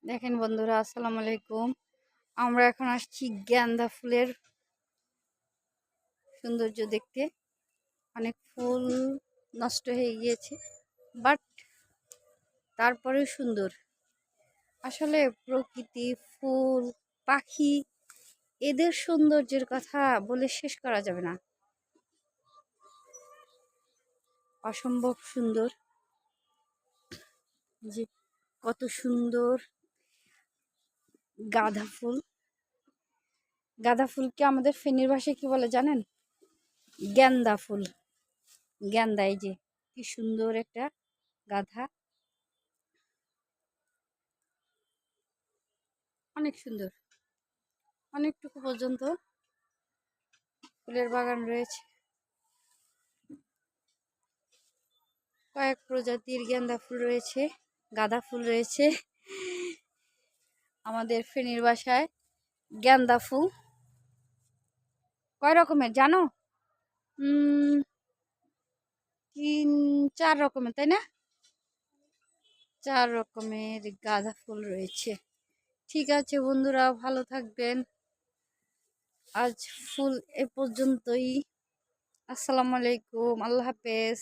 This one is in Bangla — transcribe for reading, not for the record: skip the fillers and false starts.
দেখেন বন্ধুরা, আসসালামু আলাইকুম। আমরা এখন আসছি গাঁদা ফুলের সৌন্দর্য দেখতে। অনেক ফুল নষ্ট হয়ে গিয়েছে, বাট তারপরেও সুন্দর। আসলে প্রকৃতি, ফুল, পাখি, এদের সৌন্দর্যের কথা বলে শেষ করা যাবে না। অসম্ভব সুন্দর। যে কত সুন্দর গাঁদা ফুল। গাঁদা ফুলকে আমাদের ফেনীর ভাষায় কি বলে জানেন? গেন্দা ফুল। গেন্দা, এই যে কি সুন্দর একটা গাধা, অনেক সুন্দর। অনেকটুকু পর্যন্ত ফুলের বাগান রয়েছে। কয়েক প্রজাতির গেন্দা ফুল রয়েছে, গাঁদা ফুল রয়েছে। আমাদের ফেনীর বাসায় গেন্দা ফুল কয় রকমের জানো? উম 3-4 রকমের, তাই না? 4 রকমের গাঁদা ফুল রয়েছে। ঠিক আছে বন্ধুরা, ভালো থাকবেন। আজ ফুল এ পর্যন্তই। আসসালামু আলাইকুম, আল্লাহ হাফেজ।